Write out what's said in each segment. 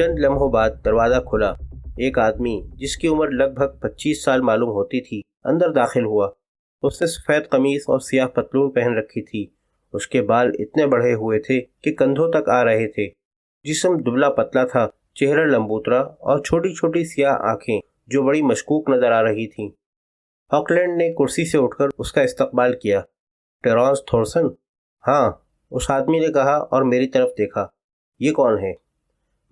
चंद लम्हों बाद दरवाज़ा खुला। एक आदमी जिसकी उम्र लगभग 25 साल मालूम होती थी अंदर दाखिल हुआ। उसने सफ़ेद कमीज और सियाह पतलून पहन रखी थी। उसके बाल इतने बढ़े हुए थे कि कंधों तक आ रहे थे। जिस्म दुबला पतला था, चेहरा लंबूतरा और छोटी छोटी सियाह आंखें जो बड़ी मशकूक नजर आ रही थीं। ऑकलैंड ने कुर्सी से उठकर उसका इस्तकबाल किया। टेरेंस थॉर्सन? हाँ, उस आदमी ने कहा और मेरी तरफ देखा। ये कौन है?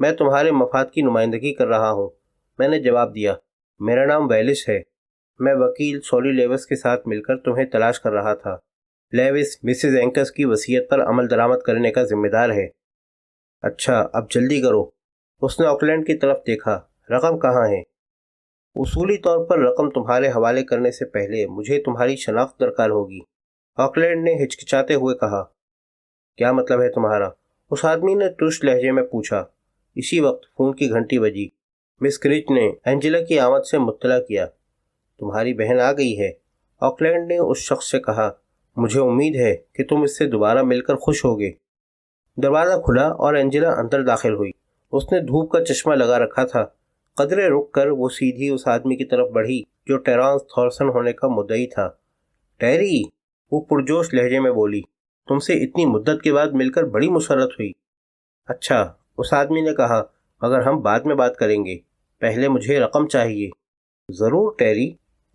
मैं तुम्हारे मफाद की नुमाइंदगी कर रहा हूँ, मैंने जवाब दिया। मेरा नाम वेलिस है। मैं वकील सॉली लेविस के साथ मिलकर तुम्हें तलाश कर रहा था। लेविस मिसेस एंकस की वसीयत पर अमल दरामद करने का जिम्मेदार है। अच्छा, अब जल्दी करो। उसने ऑकलैंड की तरफ देखा। रकम कहाँ है? उसूली तौर पर रकम तुम्हारे हवाले करने से पहले मुझे तुम्हारी शनाख्त दरकार होगी, ऑकलैंड ने हिचकिचाते हुए कहा। क्या मतलब है तुम्हारा? उस आदमी ने तुष्ट लहजे में पूछा। इसी वक्त फोन की घंटी बजी। मिस क्रिच ने एंजेला की आमद से मुत्तला किया। तुम्हारी बहन आ गई है, ऑकलैंड ने उस शख्स से कहा। मुझे उम्मीद है कि तुम इससे दोबारा मिलकर खुश होगे। दरवाज़ा खुला और एंजेला अंदर दाखिल हुई। उसने धूप का चश्मा लगा रखा था। कदरे रुक कर वो सीधी उस आदमी की तरफ बढ़ी जो टेरेंस थॉर्सन होने का मुद्दई था। टेरी, वो पुरजोश लहजे में बोली, तुमसे इतनी मुद्दत के बाद मिलकर बड़ी मुसर्रत हुई। अच्छा, उस आदमी ने कहा, मगर हम बाद में बात करेंगे, पहले मुझे रकम चाहिए। ज़रूर टेरी,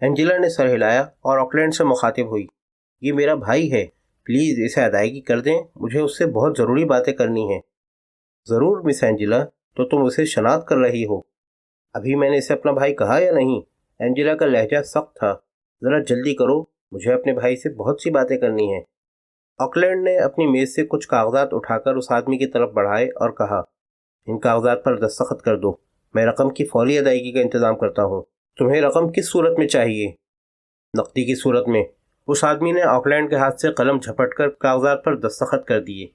एंजेला ने सर हिलाया और ऑकलैंड से मुखातिब हुई। ये मेरा भाई है, प्लीज़ इसे अदायगी कर दें, मुझे उससे बहुत ज़रूरी बातें करनी हैं। ज़रूर मिस एंजेला, तो तुम उसे शनाख्त कर रही हो? अभी मैंने इसे अपना भाई कहा या नहीं? एंजेला का लहजा सख्त था। ज़रा जल्दी करो, मुझे अपने भाई से बहुत सी बातें करनी हैं। ऑकलैंड ने अपनी मेज़ से कुछ कागजात उठाकर उस आदमी की तरफ बढ़ाए और कहा, इन कागजात पर दस्तखत कर दो। मैं रकम की फौरी अदायगी का इंतज़ाम करता हूँ। तुम्हें रकम किस सूरत में चाहिए? नकदी की सूरत में। उस आदमी ने ऑकलैंड के हाथ से कलम झपटकर कागजात पर दस्तखत कर दिए।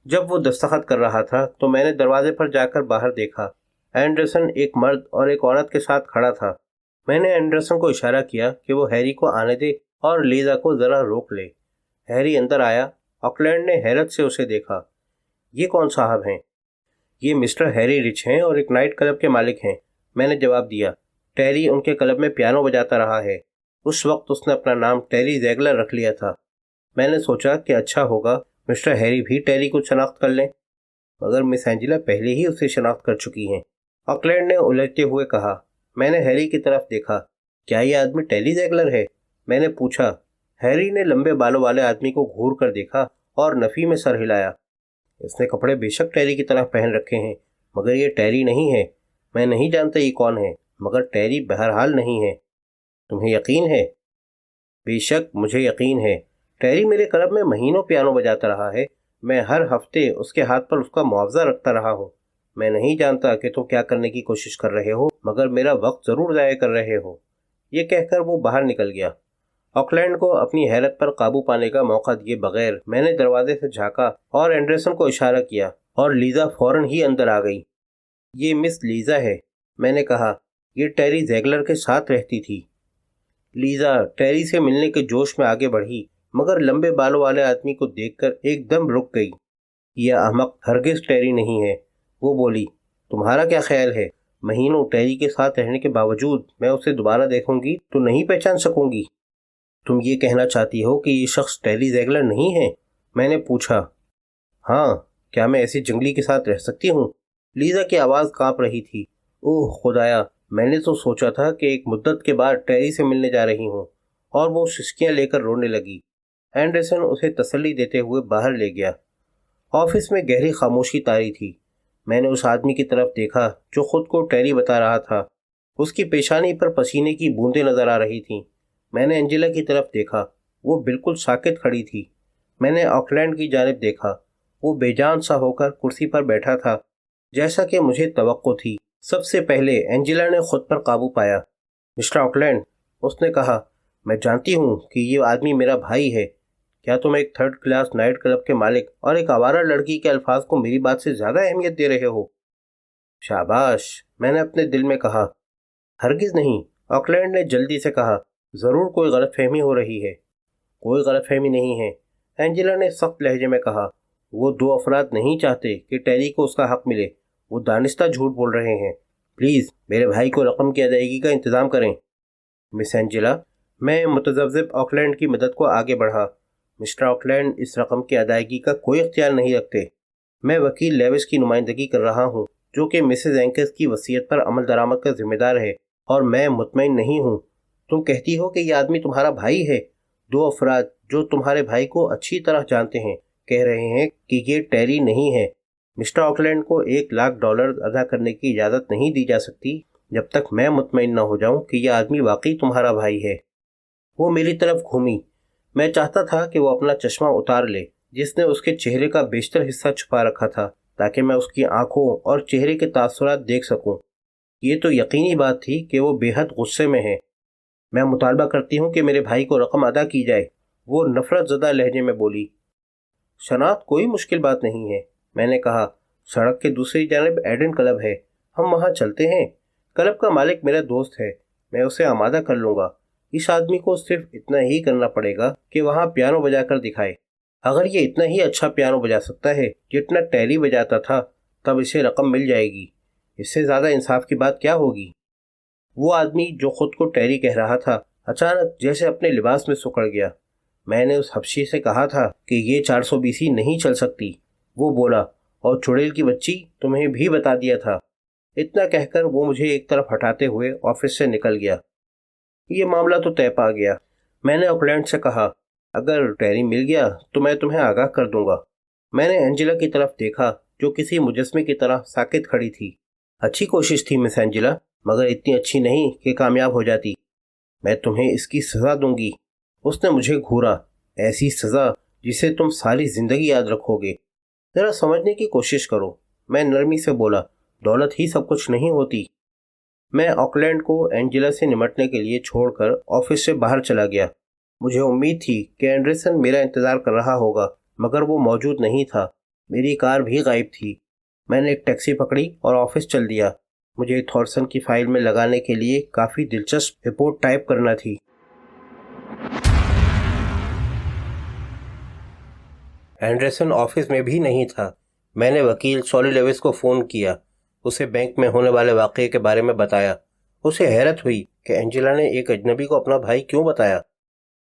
जब वो दस्तखत कर रहा था तो मैंने दरवाजे पर जाकर बाहर देखा। एंडरसन एक मर्द और एक औरत के साथ खड़ा था। मैंने एंडरसन को इशारा किया कि वो हैरी को आने दे और लीजा को ज़रा रोक ले। हैरी अंदर आया। ऑकलैंड ने हैरत से उसे देखा। ये कौन साहब हैं? ये मिस्टर हैरी रिच हैं और एक नाइट क्लब के मालिक हैं, मैंने जवाब दिया। टेरी उनके क्लब में पियानो बजाता रहा है। उस वक्त उसने अपना नाम टेरी ज़ेगलर रख लिया था। मैंने सोचा कि अच्छा होगा मिस्टर हैरी भी टेरी को शनाख्त कर लें, मगर मिस एंजेला पहले ही उसे शनाख्त कर चुकी हैं। ऑकलैंड ने उलझते हुए कहा। मैंने हैरी की तरफ देखा। क्या ये आदमी टेरी ज़ेगलर है? मैंने पूछा। हैरी ने लंबे बालों वाले आदमी को घूर कर देखा और नफ़ी में सर हिलाया। इसने कपड़े बेशक टेरी की तरह पहन रखे हैं, मगर ये टेरी नहीं है। मैं नहीं जानता ये कौन है, मगर टेरी बहरहाल नहीं है। तुम्हें यकीन है? बेशक मुझे यकीन है। टेरी मेरे क्लब में महीनों पियानो बजाता रहा है। मैं हर हफ्ते उसके हाथ पर उसका मुआवजा रखता रहा हूँ। मैं नहीं जानता कि तुम क्या करने की कोशिश कर रहे हो, मगर मेरा वक्त ज़रूर ज़ाया कर रहे हो। ये कहकर वो बाहर निकल गया। ऑकलैंड को अपनी हैरत पर काबू पाने का मौका दिए बगैर मैंने दरवाजे से झांका और एंडरसन को इशारा किया और लीजा फौरन ही अंदर आ गई। ये मिस लीजा है, मैंने कहा। ये टेरी ज़ेगलर के साथ रहती थी। लीजा टेरी से मिलने के जोश में आगे बढ़ी, मगर लंबे बालों वाले आदमी को देखकर एकदम रुक गई। यह अहमक हरगिज़ टेरी नहीं है, वो बोली। तुम्हारा क्या ख्याल है, महीनों टेरी के साथ रहने के बावजूद मैं उसे दोबारा देखूंगी तो नहीं पहचान सकूंगी? तुम ये कहना चाहती हो कि ये शख्स टेरी ज़ेगलर नहीं है? मैंने पूछा। हाँ, क्या मैं ऐसी जंगली के साथ रह सकती हूँ? लीजा की आवाज़ कांप रही थी। ओह खुदाया, मैंने तो सोचा था कि एक मुद्दत के बाद टेरी से मिलने जा रही हूँ। और वो सिसकियाँ लेकर रोने लगी। एंडरसन उसे तसल्ली देते हुए बाहर ले गया। ऑफिस में गहरी खामोशी तारी थी। मैंने उस आदमी की तरफ देखा जो खुद को टेरी बता रहा था। उसकी पेशानी पर पसीने की बूंदें नजर आ रही थीं। मैंने एंजेला की तरफ देखा। वो बिल्कुल साकित खड़ी थी। मैंने ऑकलैंड की जानिब देखा। वो बेजान सा होकर कुर्सी पर बैठा था, जैसा कि मुझे तवक्को थी। सबसे पहले एंजेला ने खुद पर काबू पाया। मिस्टर ऑकलैंड, उसने कहा, मैं जानती हूँ कि ये आदमी मेरा भाई है। क्या तुम एक थर्ड क्लास नाइट क्लब के मालिक और एक आवारा लड़की के अल्फाज को मेरी बात से ज़्यादा अहमियत दे रहे हो? शाबाश, मैंने अपने दिल में कहा। हरगिज़ नहीं, ऑकलैंड ने जल्दी से कहा। ज़रूर कोई गलतफहमी हो रही है। कोई गलतफहमी नहीं है, एंजेला ने सख्त लहजे में कहा। वो दो अफराद नहीं चाहते कि टेरी को उसका हक मिले। वो दानिस्ता झूठ बोल रहे हैं। प्लीज़ मेरे भाई को रकम की अदायगी का इंतज़ाम करें। मिस एंजेला, मैं मुतज़ब्ज़िब ऑकलैंड की मदद को आगे बढ़ा। मिस्टर ऑकलैंड इस रकम की अदायगी का कोई इख्तियार नहीं रखते। मैं वकील लेविस की नुमाइंदगी कर रहा हूँ, जो कि मिसेस एंकस की वसीयत पर अमल दरामद का जिम्मेदार है, और मैं मुतमईन नहीं हूँ। तुम कहती हो कि यह आदमी तुम्हारा भाई है। दो अफराद जो तुम्हारे भाई को अच्छी तरह जानते हैं कह रहे हैं कि ये टेरी नहीं है। मिस्टर ऑकलैंड को $1,00,000 अदा करने की इजाज़त नहीं दी जा सकती जब तक मैं मुतमईन न हो जाऊं कि यह आदमी वाकई तुम्हारा भाई है। वो मेरी तरफ घूमी। मैं चाहता था कि वो अपना चश्मा उतार ले, जिसने उसके चेहरे का बेशतर हिस्सा छुपा रखा था, ताकि मैं उसकी आंखों और चेहरे के तासुरात देख सकूं। ये तो यकीनी बात थी कि वो बेहद गुस्से में है। मैं मुतालबा करती हूँ कि मेरे भाई को रकम अदा की जाए, वो नफरत ज़दा लहजे में बोली। शनाख्त कोई मुश्किल बात नहीं है, मैंने कहा। सड़क के दूसरी जानब एडन क्लब है, हम वहाँ चलते हैं। क्लब का मालिक मेरा दोस्त है, मैं उसे आमादा कर लूँगा। इस आदमी को सिर्फ इतना ही करना पड़ेगा कि वहाँ पियानो बजाकर दिखाए। अगर ये इतना ही अच्छा पियानो बजा सकता है जितना टेरी बजाता था, तब इसे रकम मिल जाएगी। इससे ज़्यादा इंसाफ की बात क्या होगी? वो आदमी जो खुद को टेरी कह रहा था, अचानक जैसे अपने लिबास में सुकड़ गया। मैंने उस हबशी से कहा था कि ये 420 नहीं चल सकती। वो बोला, और चुड़ैल की बच्ची, तुम्हें भी बता दिया था। इतना कहकर वो मुझे एक तरफ हटाते हुए ऑफिस से निकल गया। ये मामला तो तय पा गया। मैंने ऑकलैंड से कहा, अगर टेरी मिल गया तो मैं तुम्हें आगाह कर दूंगा। मैंने एंजेला की तरफ देखा, जो किसी मुजस्मे की तरह साकित खड़ी थी। अच्छी कोशिश थी मिस एंजेला, मगर इतनी अच्छी नहीं कि कामयाब हो जाती। मैं तुम्हें इसकी सज़ा दूंगी। उसने मुझे घूरा। ऐसी सज़ा जिसे तुम सारी ज़िंदगी याद रखोगे। ज़रा समझने की कोशिश करो, मैं नरमी से बोला। दौलत ही सब कुछ नहीं होती। मैं ऑकलैंड को एंजेला से निमटने के लिए छोड़कर ऑफिस से बाहर चला गया। मुझे उम्मीद थी कि एंडरसन मेरा इंतज़ार कर रहा होगा, मगर वो मौजूद नहीं था। मेरी कार भी गायब थी। मैंने एक टैक्सी पकड़ी और ऑफिस चल दिया। मुझे थॉरसन की फाइल में लगाने के लिए काफ़ी दिलचस्प रिपोर्ट टाइप करना थी। एंडरसन ऑफिस में भी नहीं था। मैंने वकील सॉली लेविस को फ़ोन किया, उसे बैंक में होने वाले वाक़ये के बारे में बताया। उसे हैरत हुई कि एंजेला ने एक अजनबी को अपना भाई क्यों बताया।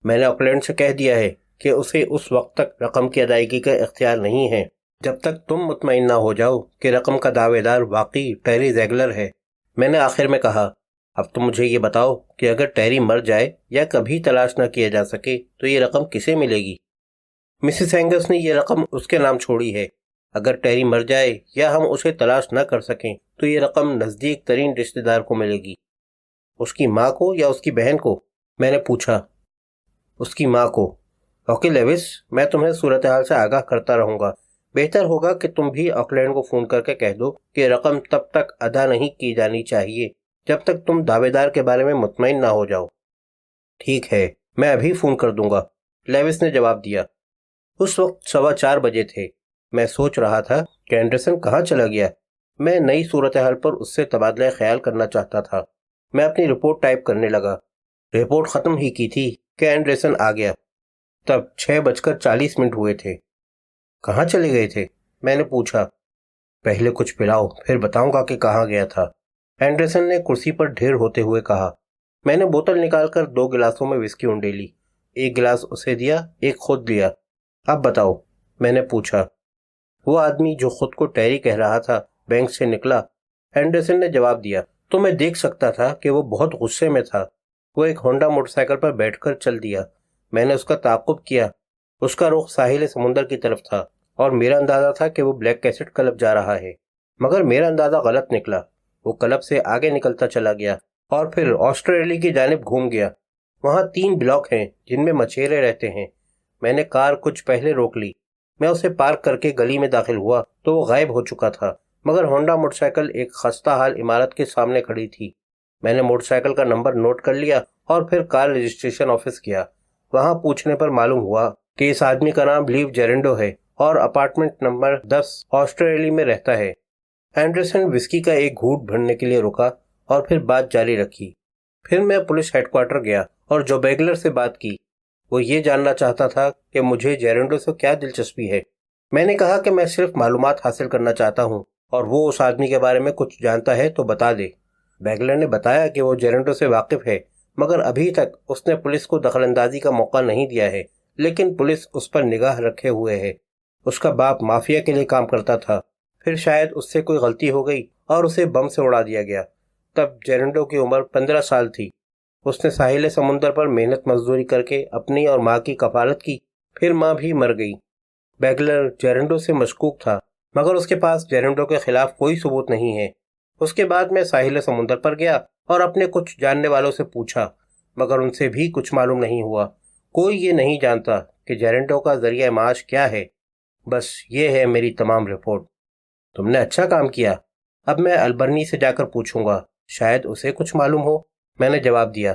मैंने ऑकलैंड से कह दिया है कि उसे उस वक्त तक रकम की अदायगी का इख्तियार नहीं है जब तक तुम मुतमईन ना हो जाओ कि रकम का दावेदार वाकई टेरी ज़ेगलर है। मैंने आखिर में कहा, अब तुम मुझे ये बताओ कि अगर टेरी मर जाए या कभी तलाश ना किया जा सके तो ये रकम किसे मिलेगी? मिसेस एंगस ने ये रकम उसके नाम छोड़ी है। अगर टेरी मर जाए या हम उसे तलाश न कर सकें तो ये रकम नज़दीक तरीन रिश्तेदार को मिलेगी। उसकी माँ को या उसकी बहन को? मैंने पूछा। उसकी माँ को। ओके लेविस, मैं तुम्हें सूरत हाल से आगाह करता रहूँगा। बेहतर होगा कि तुम भी ऑकलैंड को फ़ोन करके कह दो कि रकम तब तक अदा नहीं की जानी चाहिए जब तक तुम दावेदार के बारे में मुतमईन ना हो जाओ। ठीक है, मैं अभी फ़ोन कर दूंगा, लेविस ने जवाब दिया। उस वक्त 4:15 बजे थे। मैं सोच रहा था कि एंडरसन कहाँ चला गया। मैं नई सूरत हाल पर उससे तबादला ख्याल करना चाहता था। मैं अपनी रिपोर्ट टाइप करने लगा। रिपोर्ट ख़त्म ही की थी कि एंडरसन आ गया। तब 6:40 हुए थे। कहाँ चले गए थे? मैंने पूछा। पहले कुछ पिलाओ, फिर बताऊंगा कि कहाँ गया था, एंडरसन ने कुर्सी पर ढेर होते हुए कहा। मैंने बोतल निकालकर 2 गिलासों में विस्की उंडेली। एक गिलास उसे दिया, एक खुद लिया। अब बताओ, मैंने पूछा। वो आदमी जो खुद को टेरी कह रहा था बैंक से निकला, एंडरसन ने जवाब दिया। तो मैं देख सकता था कि वो बहुत गुस्से में था। वो एक होंडा मोटरसाइकिल पर बैठकर चल दिया। मैंने उसका ताक़ुब किया। उसका रुख साहिल समुंदर की तरफ था और मेरा अंदाज़ा था कि वो ब्लैक कैसेट क्लब जा रहा है, मगर मेरा अंदाज़ा गलत निकला। वो क्लब से आगे निकलता चला गया और फिर ऑस्ट्रेलिया की जानिब घूम गया। वहाँ 3 ब्लॉक हैं जिनमें मछेरे रहते हैं। मैंने कार कुछ पहले रोक ली। मैं उसे पार्क करके गली में दाखिल हुआ तो वो गायब हो चुका था, मगर होंडा मोटरसाइकिल एक खस्ता हाल इमारत के सामने खड़ी थी। मैंने मोटरसाइकिल का नंबर नोट कर लिया और फिर कार रजिस्ट्रेशन ऑफिस गया। वहाँ पूछने पर मालूम हुआ कि इस आदमी का नाम लीव जेरेंडो है और अपार्टमेंट नंबर 10 ऑस्ट्रेलिया में रहता है। एंडरसन विस्की का एक घूंट भरने के लिए रुका और फिर बात जारी रखी। फिर मैं पुलिस हेडक्वार्टर गया और जो बेगलर से बात की। वो ये जानना चाहता था कि मुझे जेरेंडो से क्या दिलचस्पी है। मैंने कहा कि मैं सिर्फ मालूमात हासिल करना चाहता हूँ اور وہ اس آدمی کے بارے میں کچھ جانتا ہے تو بتا دے۔ بیگلر نے بتایا کہ وہ جیرنڈو سے واقف ہے، مگر ابھی تک اس نے پولیس کو دخل اندازی کا موقع نہیں دیا ہے، لیکن پولیس اس پر نگاہ رکھے ہوئے ہے۔ اس کا باپ مافیا کے لیے کام کرتا تھا، پھر شاید اس سے کوئی غلطی ہو گئی اور اسے بم سے اڑا دیا گیا۔ تب جیرنڈو کی عمر 15 سال تھی۔ اس نے ساحل سمندر پر محنت مزدوری کر کے اپنی اور ماں کی کفالت کی، پھر ماں بھی مر گئی۔ بیگلر جیرنڈو سے مشکوک تھا، مگر اس کے پاس جیرنڈو کے خلاف کوئی ثبوت نہیں ہے۔ اس کے بعد میں ساحل سمندر پر گیا اور اپنے کچھ جاننے والوں سے پوچھا، مگر ان سے بھی کچھ معلوم نہیں ہوا۔ کوئی یہ نہیں جانتا کہ جیرنڈو کا ذریعہ معاش کیا ہے۔ بس یہ ہے میری تمام رپورٹ۔ تم نے اچھا کام کیا۔ اب میں البرنی سے جا کر پوچھوں گا، شاید اسے کچھ معلوم ہو، میں نے جواب دیا۔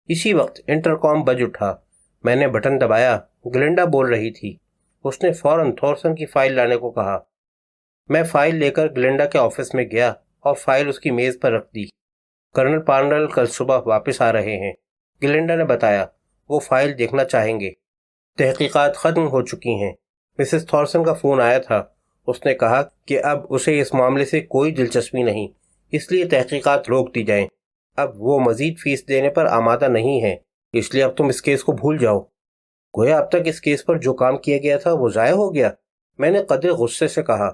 اسی وقت انٹرکام بج اٹھا۔ میں نے بٹن دبایا۔ گلنڈا بول رہی تھی۔ اس نے فوراً تھورسن کی فائل لانے کو کہا۔ میں فائل لے کر گلنڈا کے آفس میں گیا اور فائل اس کی میز پر رکھ دی۔ کرنل پارنل کل صبح واپس آ رہے ہیں، گلنڈا نے بتایا۔ وہ فائل دیکھنا چاہیں گے۔ تحقیقات ختم ہو چکی ہیں۔ مسز تھورسن کا فون آیا تھا۔ اس نے کہا کہ اب اسے اس معاملے سے کوئی دلچسپی نہیں، اس لیے تحقیقات روک دی جائیں۔ اب وہ مزید فیس دینے پر آمادہ نہیں ہے، اس لیے اب تم اس کیس کو بھول جاؤ۔ گویا اب تک اس کیس پر جو کام کیا گیا تھا وہ ضائع ہو گیا، میں نے قدرے غصے سے کہا۔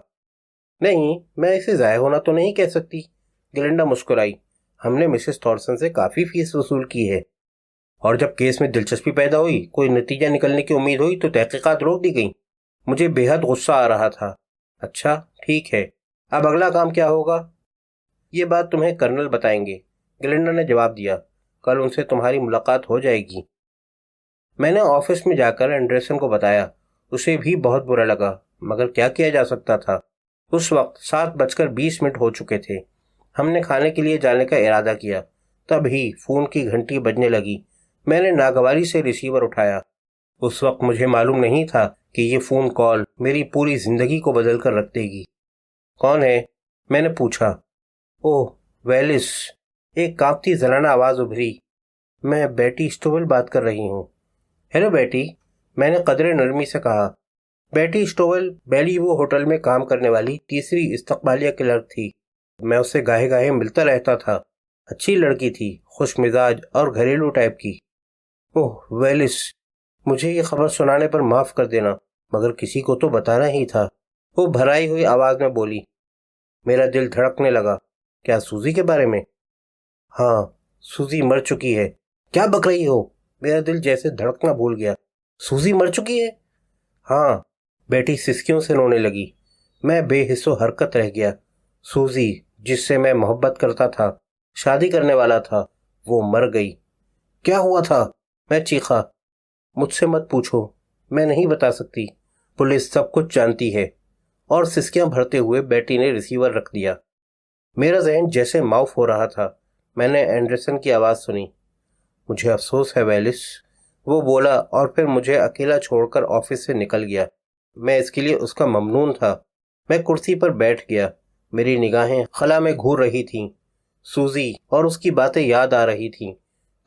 نہیں، میں اسے ضائع ہونا تو نہیں کہہ سکتی، گلنڈا مسکرائی۔ ہم نے مسز تھورسن سے کافی فیس وصول کی ہے، اور جب کیس میں دلچسپی پیدا ہوئی، کوئی نتیجہ نکلنے کی امید ہوئی تو تحقیقات روک دی گئیں۔ مجھے بے حد غصہ آ رہا تھا۔ اچھا ٹھیک ہے، اب اگلا کام کیا ہوگا؟ یہ بات تمہیں کرنل بتائیں گے، گلنڈا نے جواب دیا۔ کل ان سے تمہاری ملاقات ہو جائے گی۔ میں نے آفس میں جا کر اینڈرسن کو بتایا۔ اسے بھی بہت برا لگا، مگر کیا کیا جا سکتا تھا؟ اس وقت 7:20 ہو چکے تھے۔ ہم نے کھانے کے لیے جانے کا ارادہ کیا، تب ہی فون کی گھنٹی بجنے لگی۔ میں نے ناگواری سے ریسیور اٹھایا۔ اس وقت مجھے معلوم نہیں تھا کہ یہ فون کال میری پوری زندگی کو بدل کر رکھ دے گی۔ کون ہے؟ میں نے پوچھا۔ اوہ ویلس، ایک کانپتی زنانہ آواز ابھری۔ میں بیٹی اسٹوول بات کر رہی ہوں۔ ہیلو بیٹی، میں نے قدرے نرمی سے کہا۔ بیٹی اسٹوول بیلی وو ہوٹل میں کام کرنے والی تیسری استقبالیہ کلرک تھی۔ میں اس سے گاہے گاہے ملتا رہتا تھا۔ اچھی لڑکی تھی، خوش مزاج اور گھریلو ٹائپ کی۔ اوہ ویلس، مجھے یہ خبر سنانے پر معاف کر دینا، مگر کسی کو تو بتانا ہی تھا، وہ بھرائی ہوئی آواز میں بولی۔ میرا دل دھڑکنے لگا۔ کیا سوزی کے بارے میں؟ ہاں، سوزی مر چکی ہے۔ کیا بک رہی ہو؟ میرا دل جیسے دھڑکنا بھول گیا۔ سوزی مر چکی ہے؟ ہاں، بیٹی سسکیوں سے رونے لگی۔ میں بے حس و حرکت رہ گیا۔ سوزی، جس سے میں محبت کرتا تھا، شادی کرنے والا تھا، وہ مر گئی۔ کیا ہوا تھا؟ میں چیخا۔ مجھ سے مت پوچھو، میں نہیں بتا سکتی، پولیس سب کچھ جانتی ہے۔ اور سسکیاں بھرتے ہوئے بیٹی نے ریسیور رکھ دیا۔ میرا ذہن جیسے معاف ہو رہا تھا۔ میں نے اینڈرسن کی آواز سنی۔ مجھے افسوس ہے ویلس، وہ بولا، اور پھر مجھے اکیلا چھوڑ کر آفس سے نکل گیا۔ میں اس کے لیے اس کا ممنون تھا۔ میں کرسی پر بیٹھ گیا۔ میری نگاہیں خلا میں گھور رہی تھیں۔ سوزی اور اس کی باتیں یاد آ رہی تھیں۔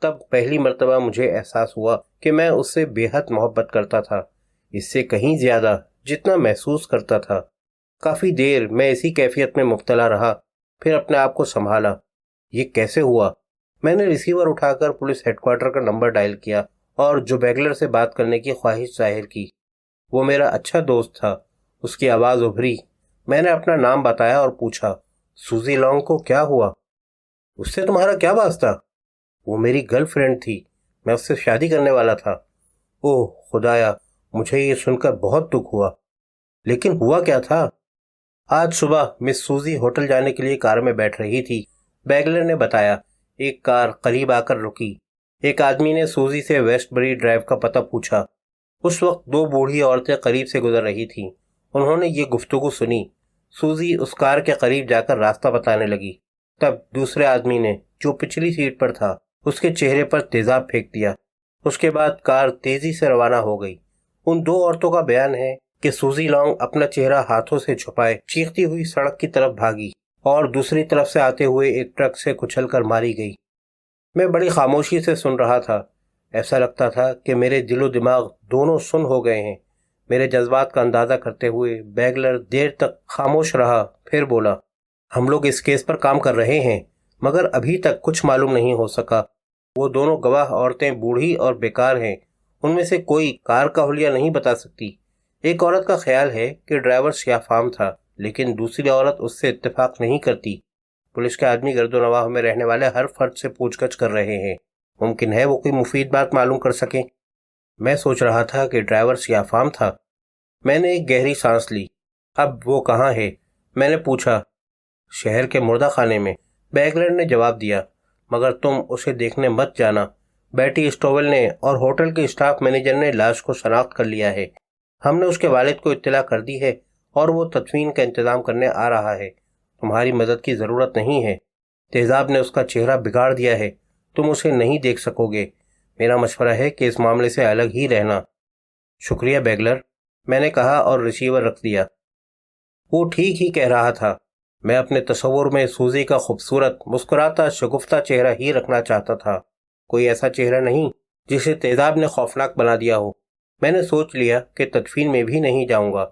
تب پہلی مرتبہ مجھے احساس ہوا کہ میں اس سے بے حد محبت کرتا تھا، اس سے کہیں زیادہ جتنا محسوس کرتا تھا۔ کافی دیر میں اسی کیفیت میں مبتلا رہا، پھر اپنے آپ کو سنبھالا۔ یہ کیسے ہوا؟ میں نے ریسیور اٹھا کر پولیس ہیڈ کوارٹر کا نمبر ڈائل کیا اور جو بیگلر سے بات کرنے کی خواہش ظاہر کی۔ وہ میرا اچھا دوست تھا۔ اس کی آواز ابھری۔ میں نے اپنا نام بتایا اور پوچھا، سوزی لانگ کو کیا ہوا؟ اس سے تمہارا کیا واسطہ؟ وہ میری گرل فرینڈ تھی، میں اس سے شادی کرنے والا تھا۔ اوہ خدایا، مجھے یہ سن کر بہت دکھ ہوا۔ لیکن ہوا کیا تھا؟ آج صبح مس سوزی ہوٹل جانے کے لیے کار میں بیٹھ رہی تھی، بیگلر نے بتایا۔ ایک کار قریب آ کر رکی۔ ایک آدمی نے سوزی سے ویسٹ بری ڈرائیو کا پتہ پوچھا۔ اس وقت دو بوڑھی عورتیں قریب سے گزر رہی تھیں۔ انہوں نے یہ گفتگو سنی۔ سوزی اس کار کے قریب جا کر راستہ بتانے لگی۔ تب دوسرے آدمی نے، جو پچھلی سیٹ پر تھا، اس کے چہرے پر تیزاب پھینک دیا۔ اس کے بعد کار تیزی سے روانہ ہو گئی۔ ان دو عورتوں کا بیان ہے کہ سوزی لانگ اپنا چہرہ ہاتھوں سے چھپائے چیختی ہوئی سڑک کی طرف بھاگی اور دوسری طرف سے آتے ہوئے ایک ٹرک سے کچل کر ماری گئی۔ میں بڑی خاموشی سے سن رہا تھا۔ ایسا لگتا تھا کہ میرے دل و دماغ دونوں سن ہو گئے ہیں۔ میرے جذبات کا اندازہ کرتے ہوئے بیگلر دیر تک خاموش رہا، پھر بولا، ہم لوگ اس کیس پر کام کر رہے ہیں مگر ابھی تک کچھ معلوم نہیں ہو سکا۔ وہ دونوں گواہ عورتیں بوڑھی اور بیکار ہیں، ان میں سے کوئی کار کا حلیہ نہیں بتا سکتی۔ ایک عورت کا خیال ہے کہ ڈرائیور سیاہ فام تھا، لیکن دوسری عورت اس سے اتفاق نہیں کرتی۔ پولیس کے آدمی گرد و نواح میں رہنے والے ہر فرد سے پوچھ گچھ کر رہے ہیں، ممکن ہے وہ کوئی مفید بات معلوم کر سکیں۔ میں سوچ رہا تھا کہ ڈرائیور سیاہ فام تھا۔ میں نے ایک گہری سانس لی۔ اب وہ کہاں ہے؟ میں نے پوچھا۔ شہر کے مردہ خانے میں، بیگلر نے جواب دیا، مگر تم اسے دیکھنے مت جانا۔ بیٹی اسٹوول نے اور ہوٹل کے اسٹاف مینیجر نے لاش کو شناخت کر لیا ہے۔ ہم نے اس کے والد کو اطلاع کر دی ہے اور وہ تدفین کا انتظام کرنے آ رہا ہے۔ تمہاری مدد کی ضرورت نہیں ہے۔ تیزاب نے اس کا چہرہ بگاڑ دیا ہے، تم اسے نہیں دیکھ سکو گے۔ میرا مشورہ ہے کہ اس معاملے سے الگ ہی رہنا۔ شکریہ بیگلر، میں نے کہا اور ریسیور رکھ دیا۔ وہ ٹھیک ہی کہہ رہا تھا۔ میں اپنے تصور میں سوزی کا خوبصورت مسکراتا شگفتہ چہرہ ہی رکھنا چاہتا تھا، کوئی ایسا چہرہ نہیں جسے تیزاب نے خوفناک بنا دیا ہو۔ میں نے سوچ لیا کہ تدفین میں بھی نہیں جاؤں گا۔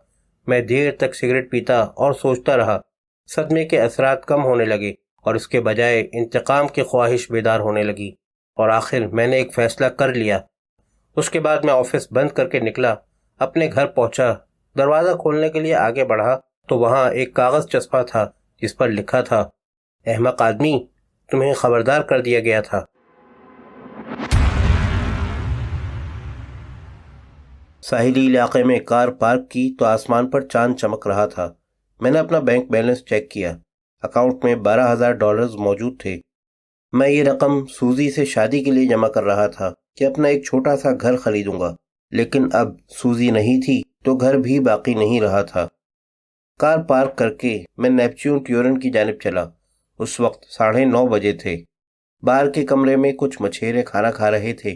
میں دیر تک سگریٹ پیتا اور سوچتا رہا۔ صدمے کے اثرات کم ہونے لگے اور اس کے بجائے انتقام کی خواہش بیدار ہونے لگی، اور آخر میں نے ایک فیصلہ کر لیا۔ اس کے بعد میں آفس بند کر کے نکلا، اپنے گھر پہنچا۔ دروازہ کھولنے کے لیے آگے بڑھا تو وہاں ایک کاغذ چسپا تھا جس پر لکھا تھا، احمق آدمی، تمہیں خبردار کر دیا گیا تھا۔ ساحلی علاقے میں کار پارک کی تو آسمان پر چاند چمک رہا تھا۔ میں نے اپنا بینک بیلنس چیک کیا، اکاؤنٹ میں $12,000 موجود تھے۔ میں یہ رقم سوزی سے شادی کے لیے جمع کر رہا تھا کہ اپنا ایک چھوٹا سا گھر خریدوں گا، لیکن اب سوزی نہیں تھی تو گھر بھی باقی نہیں رہا تھا۔ کار پارک کر کے میں نیپچون ٹیورن کی جانب چلا۔ اس وقت 9:30 بجے تھے۔ باہر کے کمرے میں کچھ مچھیرے کھانا کھا رہے تھے۔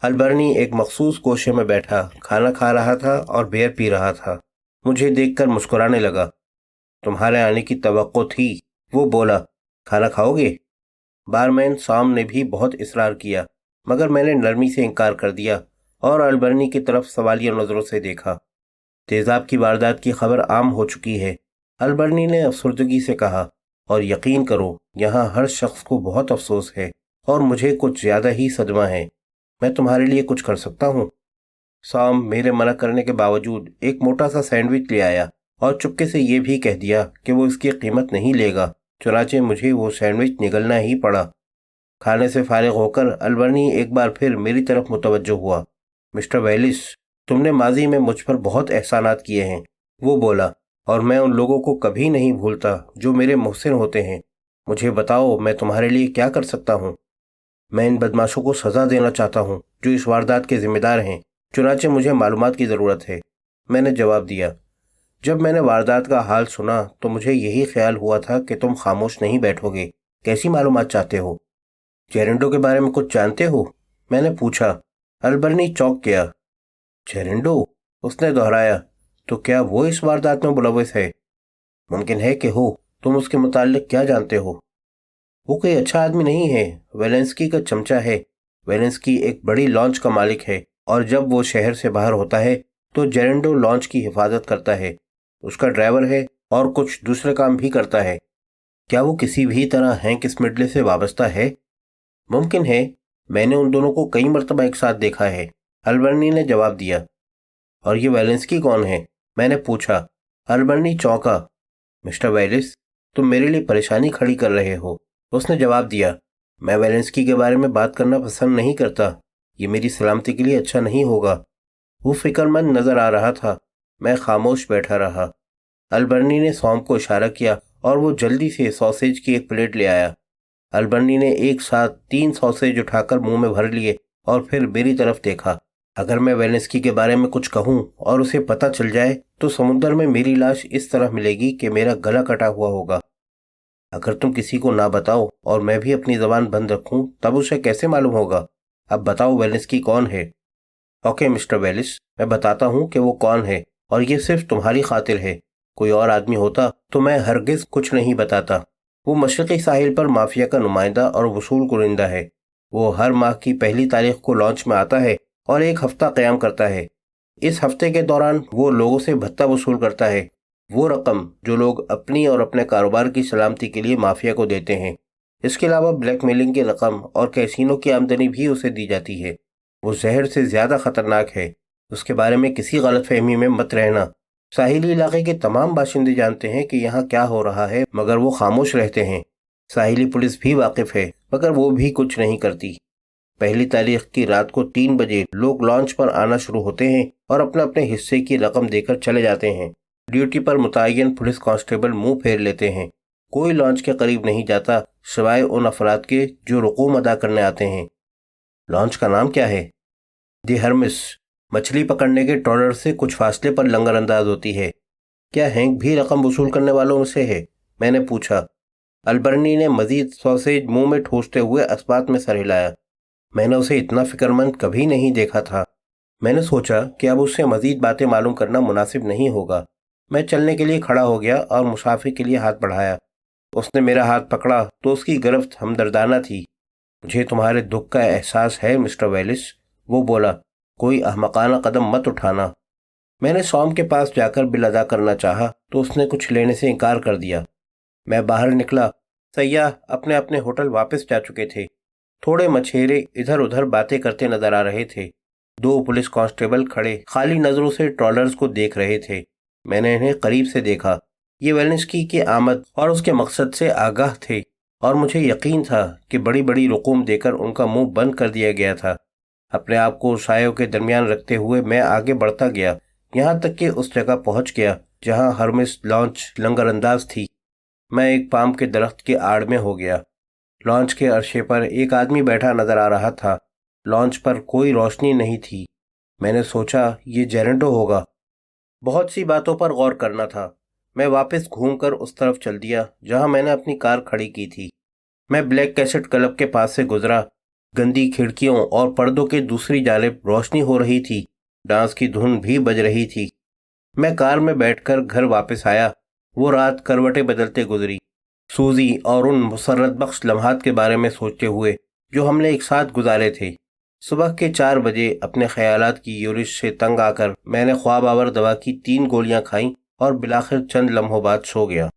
البرنی ایک مخصوص گوشے میں بیٹھا کھانا کھا رہا تھا اور بیئر پی رہا تھا۔ مجھے دیکھ کر مسکرانے لگا۔ تمہارے آنے کی توقع تھی، وہ بولا، کھانا کھاؤ گے؟ بارمین سام نے بھی بہت اصرار کیا، مگر میں نے نرمی سے انکار کر دیا اور البرنی کی طرف سوالیہ نظروں سے دیکھا۔ تیزاب کی واردات کی خبر عام ہو چکی ہے، البرنی نے افسردگی سے کہا، اور یقین کرو یہاں ہر شخص کو بہت افسوس ہے اور مجھے کچھ زیادہ ہی صدمہ ہے۔ میں تمہارے لیے کچھ کر سکتا ہوں؟ سام میرے منع کرنے کے باوجود ایک موٹا سا سینڈوچ لے آیا اور چپکے سے یہ بھی کہہ دیا کہ وہ اس کی قیمت نہیں لے گا، چنانچہ مجھے وہ سینڈوچ نگلنا ہی پڑا۔ کھانے سے فارغ ہو کر البرنی ایک بار پھر میری طرف متوجہ ہوا۔ مسٹر ویلس، تم نے ماضی میں مجھ پر بہت احسانات کیے ہیں، وہ بولا، اور میں ان لوگوں کو کبھی نہیں بھولتا جو میرے محسن ہوتے ہیں۔ مجھے بتاؤ میں تمہارے لیے کیا کر سکتا ہوں؟ میں ان بدماشوں کو سزا دینا چاہتا ہوں جو اس واردات کے ذمہ دار ہیں، چنانچہ مجھے معلومات کی ضرورت ہے، میں نے جواب دیا۔ جب میں نے واردات کا حال سنا تو مجھے یہی خیال ہوا تھا کہ تم خاموش نہیں بیٹھو گے۔ کیسی معلومات چاہتے ہو؟ جیرنڈو کے بارے میں کچھ جانتے ہو؟ میں نے پوچھا۔ البرنی چونک گیا۔ جیرنڈو؟ اس نے دہرایا، تو کیا وہ اس واردات میں ملوث ہے؟ ممکن ہے کہ ہو، تم اس کے متعلق کیا جانتے ہو؟ وہ کوئی اچھا آدمی نہیں ہے، ویلنسکی کا چمچہ ہے۔ ویلنسکی ایک بڑی لانچ کا مالک ہے، اور جب وہ شہر سے باہر ہوتا ہے تو جیرنڈو لانچ کی حفاظت کرتا ہے، اس کا ڈرائیور ہے اور کچھ دوسرے کام بھی کرتا ہے۔ کیا وہ کسی بھی طرح ہینک اسمڈلے سے وابستہ ہے؟ ممکن ہے، میں نے ان دونوں کو کئی مرتبہ ایک ساتھ دیکھا ہے، البرنی نے جواب دیا۔ اور یہ ویلنسکی کون ہے؟ میں نے پوچھا۔ البرنی چونکا۔ مسٹر ویلس، تم میرے لیے پریشانی کھڑی کر رہے ہو، اس نے جواب دیا۔ میں ویلنسکی کے بارے میں بات کرنا پسند نہیں کرتا، یہ میری سلامتی کے لیے اچھا نہیں ہوگا۔ وہ فکر مند نظر آ رہا تھا۔ میں خاموش بیٹھا رہا۔ البرنی نے سوم کو اشارہ کیا اور وہ جلدی سے ساسیج کی ایک پلیٹ لے آیا۔ البرنی نے ایک ساتھ 3 ساسیج اٹھا کر منہ میں بھر لیے اور پھر میری طرف دیکھا۔ اگر میں ویلنسکی کے بارے میں کچھ کہوں اور اسے پتہ چل جائے تو سمندر میں میری لاش اس طرح ملے گی کہ میرا گلا کٹا ہوا ہوگا۔ اگر تم کسی کو نہ بتاؤ اور میں بھی اپنی زبان بند رکھوں تب اسے کیسے معلوم ہوگا؟ اب بتاؤ ویلنسکی کون ہے؟ اوکے مسٹر ویلس، میں بتاتا ہوں کہ وہ کون ہے، اور یہ صرف تمہاری خاطر ہے۔ کوئی اور آدمی ہوتا تو میں ہرگز کچھ نہیں بتاتا۔ وہ مشرقی ساحل پر مافیا کا نمائندہ اور وصول کنندہ ہے۔ وہ ہر ماہ کی پہلی تاریخ کو لانچ میں آتا ہے اور 1 ہفتہ قیام کرتا ہے۔ इस हफ्ते के दौरान वो लोगों से भत्ता वसूल करता है, वो रकम जो लोग अपनी और अपने कारोबार की सलामती के लिए माफिया को देते हैं। इसके अलावा ब्लैकमेलिंग की रकम और कैसीनो की आमदनी भी उसे दी जाती है। वो जहर से ज़्यादा खतरनाक है। उसके बारे में किसी गलतफहमी में मत रहना। साहिली इलाके के तमाम बाशिंदे जानते हैं कि यहाँ क्या हो रहा है, मगर वो खामोश रहते हैं। साहिली पुलिस भी वाकिफ है, मगर वो भी कुछ नहीं करती। पहली तारीख की रात को 3 बजे लोग लॉन्च पर आना शुरू होते हैं और अपने अपने हिस्से की रकम देकर चले जाते हैं। ड्यूटी पर मुतय्यन पुलिस कांस्टेबल मुंह फेर लेते हैं। कोई लॉन्च के करीब नहीं जाता सिवाय उन अफराद के जो रकूम अदा करने आते हैं। लॉन्च का नाम क्या है? दी हर्मिस। मछली पकड़ने के ट्रॉलर से कुछ फासले पर लंगर अंदाज होती है। क्या हैंक भी रकम वसूल करने वालों में से है? मैंने पूछा। अलबर्नी ने मजीद सॉसेज मुंह में ठूसते हुए अस्बात में सर हिलाया। मैंने उसे इतना फिक्रमंद कभी नहीं देखा था। मैंने सोचा कि अब उससे मजीद बातें मालूम करना मुनासिब नहीं होगा। मैं चलने के लिए खड़ा हो गया और मुसाफिर के लिए हाथ बढ़ाया। उसने मेरा हाथ पकड़ा तो उसकी गिरफ्त हमदर्दाना थी। मुझे तुम्हारे दुख का एहसास है मिस्टर वेलिस, वो बोला। कोई अहमकाना कदम मत उठाना। मैंने सॉम के पास जाकर बिल अदा करना चाहा तो उसने कुछ लेने से इनकार कर दिया। मैं बाहर निकला। सयाह अपने अपने होटल वापस जा चुके थे। थोड़े मछेरे इधर उधर बातें करते नजर आ रहे थे। 2 पुलिस कांस्टेबल खड़े खाली नजरों से ट्रॉलर्स को देख रहे थे। मैंने इन्हें करीब से देखा। ये वेलिंस्की की आमद और उसके मकसद से आगाह थे और मुझे यकीन था कि बड़ी बड़ी रकूम देकर उनका मुंह बंद कर दिया गया था। अपने आप को सायों के दरमियान रखते हुए मैं आगे बढ़ता गया, यहाँ तक कि उस जगह पहुँच गया जहाँ हर्मिस लॉन्च लंगरअंदाज थी। मैं एक पाम के दरख्त के आड़ में हो गया। लॉन्च के अरशे पर एक आदमी बैठा नजर आ रहा था। लॉन्च पर कोई रोशनी नहीं थी। मैंने सोचा ये जेरेंडो होगा। बहुत सी बातों पर गौर करना था। मैं वापस घूमकर उस तरफ चल दिया जहां मैंने अपनी कार खड़ी की थी। मैं ब्लैक कैसेट क्लब के पास से गुजरा। गंदी खिड़कियों और पर्दों के दूसरी जानिब रोशनी हो रही थी। डांस की धुन भी बज रही थी। मैं कार में बैठकर घर वापस आया। वो रात करवटें बदलते गुजरी, सूजी और उन मुसर्रत बख्श लम्हात के बारे में सोचते हुए जो हमने एक साथ गुजारे थे। सुबह के 4 बजे अपने ख्यालात की यूरिश से तंग आकर मैंने ख्वाब आवर दवा की 3 गोलियां खाईं और बिलाखिर चंद लम्हों बाद सो गया।